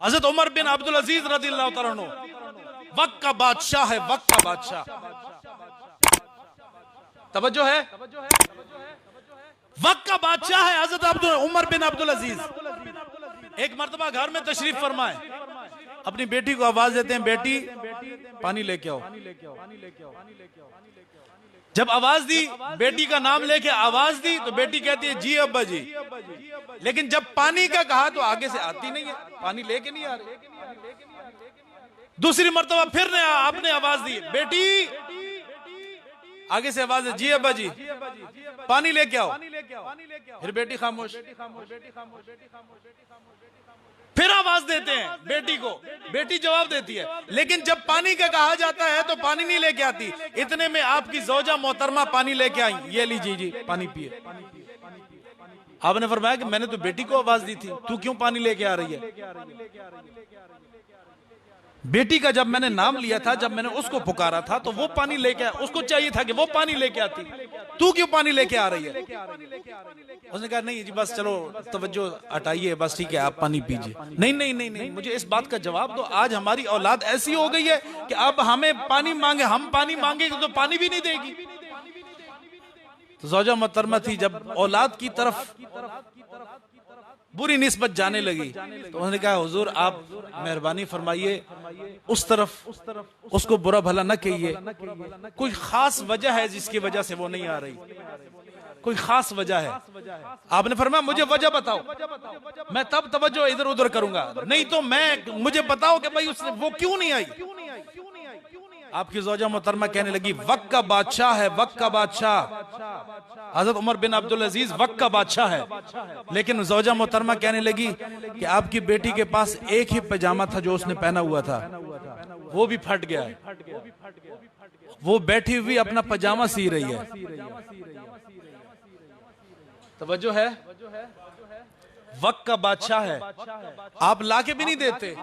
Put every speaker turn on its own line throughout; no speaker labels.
हजरत उमर बिन अब्दुल अजीज रज़ियल्लाहु तआला अन्हु वक्त का बादशाह है, वक्त का बादशाह। तवज्जो है, वक्त का बादशाह है हजरत उमर बिन अब्दुल अजीज। एक मर्तबा घर में तशरीफ फरमाए, अपनी बेटी को आवाज देते हैं, बेटी पानी लेके आओ। जब आवाज दी, बेटी का नाम लेके आवाज दी तो बेटी कहती है जी अब्बा जी। लेकिन जब पानी का कहा तो आगे से आती नहीं है, पानी लेके नहीं आ रही। दूसरी मर्तबा फिर ने आपने आवाज दी, बेटी, आगे से आवाज है जी अब्बा जी, पानी लेके आओ। फिर बेटी खामोश। फिर आवाज देते हैं बेटी को, बेटी जवाब देती है, लेकिन जब पानी का कहा जाता है तो पानी नहीं लेके आती। इतने में आपकी ज़ौजा मोहतरमा पानी लेके आई, ये लीजिए जी पानी पिए। आपने फरमाया कि मैंने तो बेटी को आवाज दी थी, तू क्यों पानी लेके आ रही है? बेटी का जब मैंने नाम लिया था, जब मैंने उसको पुकारा था तो वो पानी लेके आया, उसको चाहिए था कि वो पानी लेके आती, तू क्यों पानी लेके आ रही है? उसने कहा नहीं जी बस चलो तवज्जो हटाइए, बस ठीक है आप पानी पीजिए। नहीं नहीं नहीं नहीं, मुझे इस बात का जवाब दो, आज हमारी औलाद ऐसी हो गई है कि अब हमें पानी मांगे, हम पानी मांगेंगे तो पानी भी नहीं देगी। तो ज़ौजा मोहतरमा थी, जब औलाद की तरफ बुरी निस्बत जाने लगी तो उन्होंने कहा हुजूर आप मेहरबानी फरमाइए, उस तरफ उसको बुरा भला न कहिए, कोई खास वजह है जिसकी वजह से वो नहीं आ रही, कोई खास वजह है। आपने फरमाया मुझे वजह बताओ, मैं तब तवज्जो इधर उधर करूंगा, नहीं तो मुझे बताओ कि भाई उसने वो क्यों नहीं आई। आपकी ज़ौजा मोहतरमा कहने लगी वक्त का बादशाह है, वक्त का बादशाह। हजरत उमर बिन अब्दुल अजीज वक्त का बादशाह है, लेकिन ज़ौजा मोहतरमा कहने लगी कि आपकी बेटी के पास एक ही पैजामा था जो उसने पहना हुआ था, वो भी फट गया है, वो बैठी हुई अपना पैजामा सी रही है। तवज्जो है, वक्त का बादशाह है, आप लाके भी नहीं देते।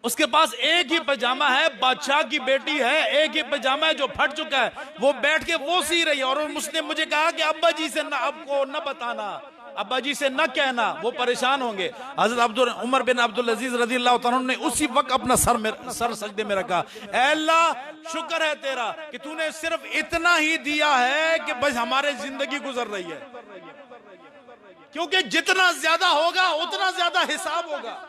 उसके पास एक ही पैजामा है, बादशाह की बेटी है, एक ही पैजामा है जो फट चुका है, वो बैठ के वो सी रही है। और उसने मुझे कहा कि अब्बा जी से आपको न बताना, अब्बा जी से न कहना, वो परेशान होंगे। हजरत उमर बिन अब्दुल अजीज रज़ियल्लाहु तआला अन्हु ने उसी वक्त अपना सर सजदे में रखा, ऐ अल्लाह शुक्र है तेरा कि तूने सिर्फ इतना ही दिया है कि बस हमारे जिंदगी गुजर रही है, क्योंकि जितना ज्यादा होगा उतना ज्यादा हिसाब होगा।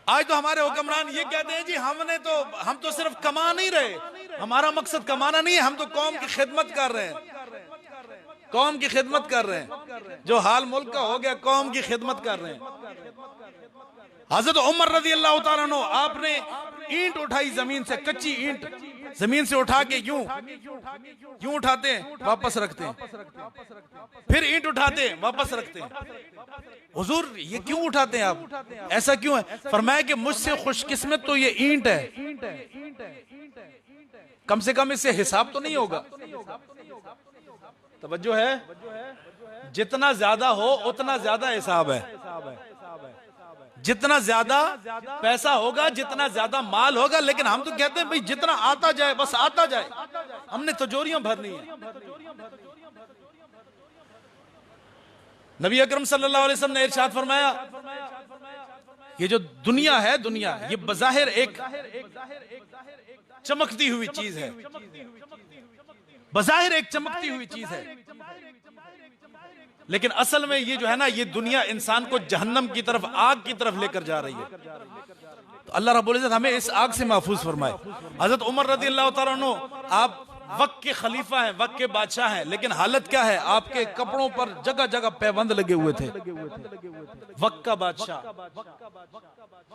आज तो हमारे हुक्मरान ये कहते हैं जी हम तो सिर्फ कमा नहीं रहे, हमारा मकसद कमाना नहीं है, हम तो कौम की खिदमत कर रहे हैं, कौम की खिदमत कर रहे हैं। जो हाल मुल्क का हो गया, कौम की खिदमत कर रहे हैं। हजरत उमर रज़ियल्लाहु तआला अन्हु आपने ईंट उठाई जमीन से, कच्ची ईंट जमीन से उठा के यूं उठाते हैं वापस रखते हैं, फिर ईंट उठाते हैं वापस रखते हैं। हुजूर ये क्यों उठाते हैं आप, ऐसा क्यों है? फरमाया कि मुझसे खुशकिस्मत तो ये ईंट है, कम से कम इससे हिसाब तो नहीं होगा। तवज्जो है, जितना ज्यादा हो उतना ज्यादा हिसाब है, जितना ज्यादा पैसा होगा जितना ज्यादा माल होगा। लेकिन हम तो कहते हैं भाई जितना आता जाए बस आता जाए, हमने तिजोरियां भरनी है। नबी अकरम सल्लल्लाहु अलैहि वसल्लम ने इरशाद फरमाया, ये जो दुनिया है, दुनिया ये बज़ाहिर एक चमकती हुई चीज है, बज़ाहिर एक चमकती हुई चीज है, लेकिन असल में ये जो है ना, ये दुनिया इंसान को जहन्नम की तरफ, आग की तरफ लेकर जा रही है। तो अल्लाह रब्बुल इज्जत हमें इस आग से महफूज फरमाए। हजरत उमर रज़ियल्लाहु तआला अन्हु आप वक्त के खलीफा हैं, वक्त के बादशाह हैं, लेकिन हालत क्या है, आपके कपड़ों पर जगह जगह पैबंद लगे हुए थे। वक्त का बादशाह,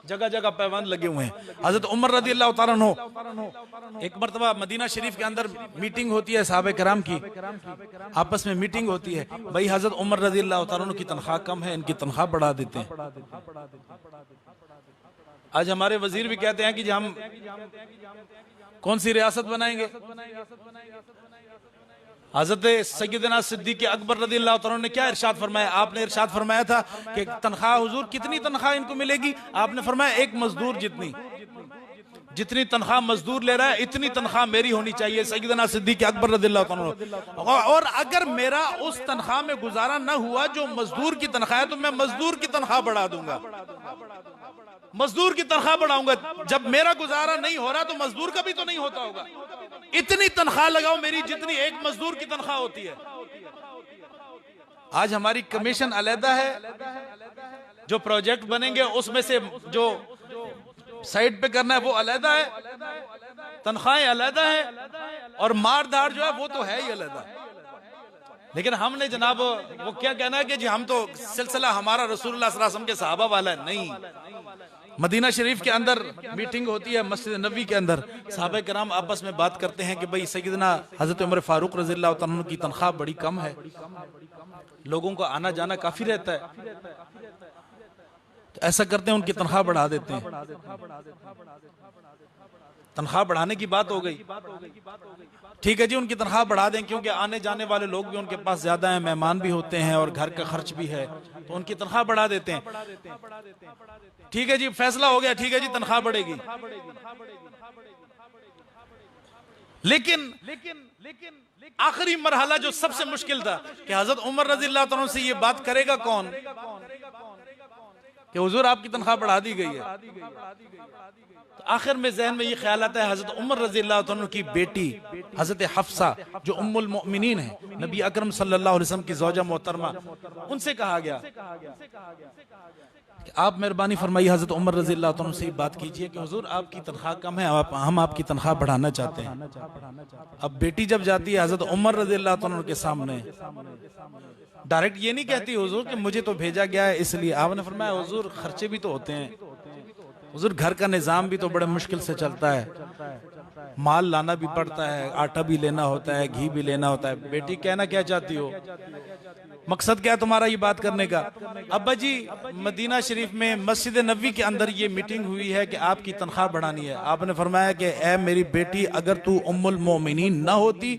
जगह जगह पैबंद लगे हुए हैं। हजरत उमर रज़ियल्लाहु तआला अन्हु एक मर्तबा मदीना शरीफ के अंदर मीटिंग होती है, सहाबे कराम की आपस में मीटिंग होती है, भाई हजरत उमर रज़ियल्लाहु तआला अन्हु की तनख्वाह कम है, इनकी तनख्वाह बढ़ा देते हैं। आज हमारे वजीर भी कहते हैं कि हम कौन सी रियासत बनाएंगे। हजरत सैयदना सिद्दीक अकबर रज़ियल्लाहु तआला ने क्या इरशाद फरमाया? आपने इरशाद फरमाया था कि तनख्वाह हुजूर कितनी तनख्वाह इनको मिलेगी? आपने फरमाया एक मजदूर जितनी। जितनी तनख्वाह मजदूर ले रहा है इतनी तनख्वाह मेरी होनी चाहिए, सैयदना सिद्दीक अकबर रज़ियल्लाहु अन्हु। और अगर मेरा उस तनख्वाह में गुजारा ना हुआ जो मजदूर की तनख्वाह है, तो मैं मजदूर की तनख्वाह बढ़ा दूंगा, मजदूर की तनख्वाह बढ़ाऊंगा। जब मेरा गुजारा नहीं हो रहा तो मजदूर का भी तो नहीं होता होगा। इतनी तनख्वाह लगाओ मेरी जितनी एक मजदूर की तनख्वाह होती है। आज हमारी कमीशन अलहदा है, जो प्रोजेक्ट बनेंगे उसमें से जो साइड पे करना है वो अलहदा है, तनख्वाहें अलहदा है, और मार धाड़ जो है वो तो है ही अलहदा। लेकिन हमने जनाब वो क्या कहना है कि जी हम तो सिलसिला हमारा रसूलुल्लाह सल्लल्लाहु अलैहि वसल्लम के सहाबा वाला है। नहीं, मदीना शरीफ के अंदर मीटिंग होती है, मस्जिद नबी के अंदर सहाबा किराम आपस में बात करते हैं कि भाई सैयदना हजरत उमर फारूक रज़ियल्लाहु अन्हु की तनख्वाह बड़ी कम है, लोगों को आना जाना काफी रहता है, तो ऐसा करते हैं उनकी तनख्वाह बढ़ा देते हैं। तनख्वाह बढ़ाने की बात हो गई, ठीक है जी उनकी तनख्वाह बढ़ा दें, क्योंकि आने जाने वाले लोग भी उनके पास ज्यादा हैं, मेहमान भी होते हैं और घर का खर्च भी है, तो उनकी तनख्वाह बढ़ा देते हैं। ठीक है जी, फैसला हो गया, ठीक है जी तनख्वाह बढ़ेगी। लेकिन आखिरी मरहला जो सबसे मुश्किल था कि हजरत उमर रज़ियल्लाहु अन्हु से ये बात करेगा कौन कि हुजूर आपकी तनख्वाह बढ़ा दी गई है। तो आखिर में जहन में ये ख्याल आता है, हजरत उमर रज़ियल्लाहु अन्हु की बेटी हजरत हफ्सा जो उम्मुल मोमिनीन है, नबी अकरम सल्लल्लाहु अलैहि वसल्लम की ज़ौजा मोहतरमा, उनसे कहा गया कि आप मेहरबानी फरमाइए हजरत उमर रज़ियल्लाहु अन्हु से बात कीजिए कि हुजूर आपकी तनख्वाह कम है, हम आपकी तनख्वाह बढ़ाना चाहते हैं। अब बेटी जब जाती है हजरत उमर रज़ियल्लाहु अन्हु के सामने, डायरेक्ट ये नहीं कहती हुजूर कि मुझे तो भेजा गया है इसलिए। आपने फरमाया हुजूर खर्चे भी तो होते हैं, हुजूर घर का निजाम भी तो बड़े मुश्किल से चलता है, माल लाना भी पड़ता है, आटा भी लेना होता है, घी भी लेना होता है। बेटी कहना क्या चाहती हो, मकसद क्या है तुम्हारा ये बात करने का? अब्बा जी मदीना शरीफ में मस्जिद नबी के अंदर ये मीटिंग हुई है कि आपकी तनख्वाह बढ़ानी है। आपने फरमाया कि ए मेरी बेटी, अगर तू उम्मुल मोमिनीन ना होती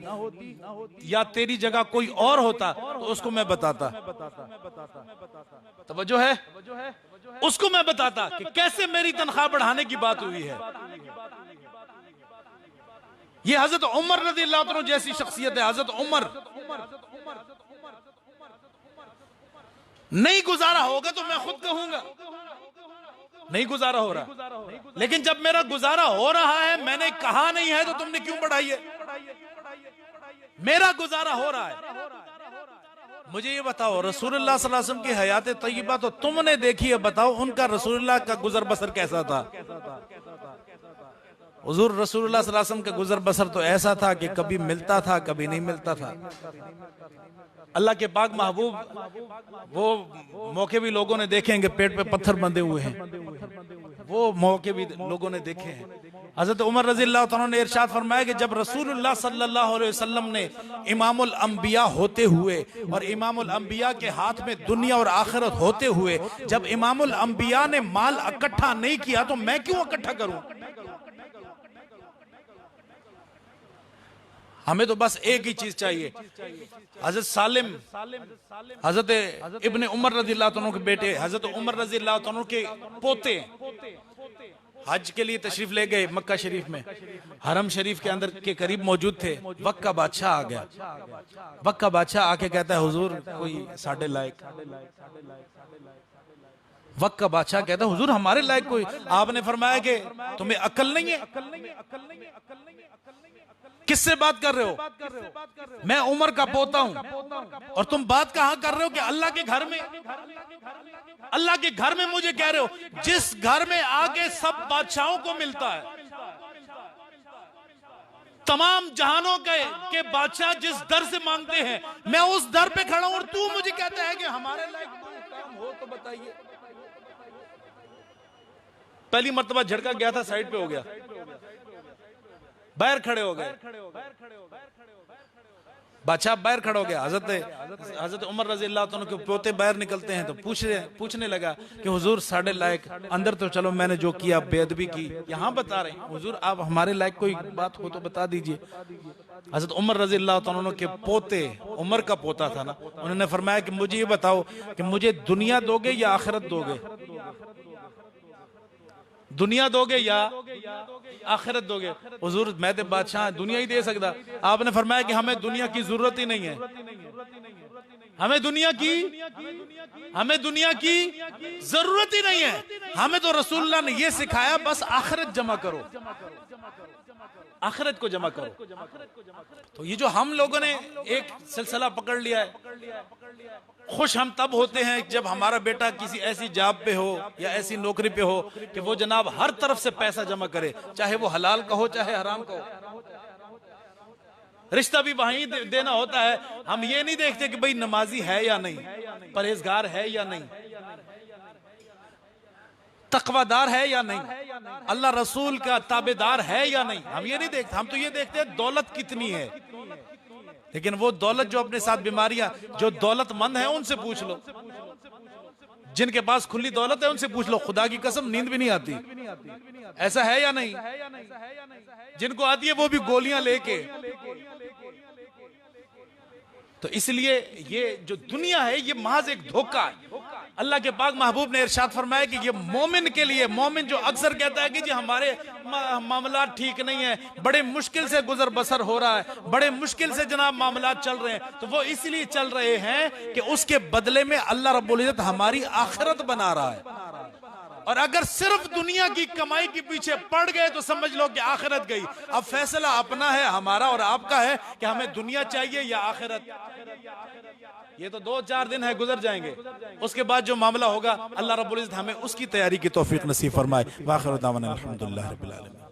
या तेरी जगह कोई और होता तो उसको मैं बताता, तवज्जो है, उसको मैं बताता कि कैसे मेरी तनख्वाह बढ़ाने की बात हुई है। ये हजरत उमर रज़ियल्लाहु अन्हु जैसी शख्सियत है। हजरत उमर नहीं गुजारा होगा तो मैं खुद कहूंगा नहीं गुजारा हो रहा, लेकिन जब मेरा गुजारा हो रहा है, मैंने कहा नहीं है तो तुमने क्यों बढ़ाई है? मेरा गुजारा हो रहा है। मुझे ये बताओ रसूलुल्लाह सल्लल्लाहु अलैहि वसल्लम की हयात तय्यबा तो तुमने देखी है, बताओ उनका रसूलुल्लाह का गुजर बसर कैसा था? हुजूर रसूलुल्लाह सल्लल्लाहु अलैहि वसल्लम का गुजर बसर तो ऐसा था कि कभी मिलता था कभी नहीं मिलता था। अल्लाह के पाक महबूब वो मौके भी लोगों ने देखे हैं कि पेट पे पत्थर बंधे हुए हैं, वो मौके भी लोगों ने देखे हैं। हजरत उमर रज़ियल्लाहु अन्हु ने इरशाद फरमाया कि जब रसूलुल्लाह सल्लल्लाहु अलैहि वसल्लम ने इमामुल अंबिया होते हुए और इमामुल अंबिया के हाथ में दुनिया और आखिरत होते हुए जब इमामुल अंबिया ने माल इकट्ठा नहीं किया तो मैं क्यों इकट्ठा करूं? हमें तो बस एक ही चीज चाहिए। हजरत सालिम हजरत इब्ने उमर रज़ियल्लाहु अन्हु के बेटे हजरत उमर रज़ियल्लाहु अन्हु के पोते हज के लिए तशरीफ ले गए मक्का शरीफ में, हरम शरीफ के अंदर के करीब मौजूद थे। वक्त का बादशाह आ गया। वक्त का बादशाह आके कहता है हुजूर कोई साढ़े लायक। वक्त का बादशाह कहता है हुजूर हमारे लायक कोई। आपने फरमाया कि तुम्हें अकल नहीं है, किससे बात कर रहे हो? मैं उमर का पोता हूं और तुम बात कहां कर रहे हो कि अल्लाह के घर में? अल्लाह के घर में मुझे कह रहे हो जिस घर में आके सब बादशाहों को मिलता है, तमाम जहानों के बादशाह जिस दर से मांगते हैं, मैं उस दर पे खड़ा हूं और तू मुझे कहता है कि हमारे लायक कोई काम हो तो बताइए। पहली मर्तबा झटका गया था, साइड पे हो गया, बाहर खड़े हो गए, बादशाह बाहर खड़ा हो गया। हजरत उमर रज़ियल्लाहु अन्हु के पोते बाहर निकलते हैं तो पूछने लगा कि हुजूर साढ़े लायक, अंदर तो चलो मैंने जो किया बेअदबी की, यहाँ बता रहे हैं हुजूर आप हमारे लायक कोई बात हो तो बता दीजिए। हजरत उमर रज़ियल्लाहु अन्हु के पोते, उमर का पोता था ना, उन्होंने फरमाया कि मुझे ये बताओ कि मुझे दुनिया दोगे या आखिरत दोगे? दुनिया दोगे या आखिरत दोगे? हुजूर मैं तो बादशाह दुनिया ही दे सकता। आपने फरमाया कि हमें दुनिया की जरूरत ही नहीं है, हमें दुनिया की जरूरत ही नहीं है। हमें तो रसूलुल्लाह ने ये सिखाया बस आखिरत जमा करो, आखिरत को जमा करो। तो ये जो हम लोगों ने एक सिलसिला पकड़ लिया है, खुश हम तब होते हैं जब हमारा बेटा किसी ऐसी जॉब पे हो या ऐसी नौकरी पे हो कि वो जनाब हर तरफ से पैसा जमा करे, चाहे वो हलाल का हो चाहे हराम का हो। रिश्ता भी वहीं देना होता है। हम ये नहीं देखते कि भाई नमाजी है या नहीं, परहेजगार है या नहीं, तकवादार है या नहीं, अल्लाह रसूल का ताबेदार है या नहीं। हम ये नहीं देखते, हम तो ये देखते हैं दौलत कितनी है। लेकिन वो दौलत जो अपने साथ बीमारियां, जो दौलतमंद है उनसे पूछ लो, जिनके पास खुली दौलत है उनसे पूछ लो, खुदा की कसम नींद भी नहीं आती। ऐसा है या नहीं? जिनको आती है वो भी गोलियां लेके। तो इसलिए ये जो दुनिया है ये महज एक धोखा है। अल्लाह के पाक महबूब ने इरशाद फरमाया कि ये मोमिन के लिए, मोमिन जो अक्सर कहता है कि जी हमारे मामला ठीक नहीं है, बड़े मुश्किल से गुजर बसर हो रहा है, बड़े मुश्किल से जनाब मामला चल रहे हैं, तो वो इसलिए चल रहे हैं कि उसके बदले में अल्लाह रब्बुल इज्जत हमारी आखिरत बना रहा है। और अगर सिर्फ दुनिया की कमाई के पीछे पड़ गए तो समझ लो कि आखिरत गई। अब फैसला अपना है, हमारा और आपका है कि हमें दुनिया चाहिए या आखिरत। ये तो 2-4 दिन है, गुजर जाएंगे। उसके बाद जो मामला होगा अल्लाह रब्बुल इज्जत हमें उसकी तैयारी की तौफीक नसीब फरमाए। वाखिर दावाना अल्हम्दुलिल्लाह रब्बिल आलमीन।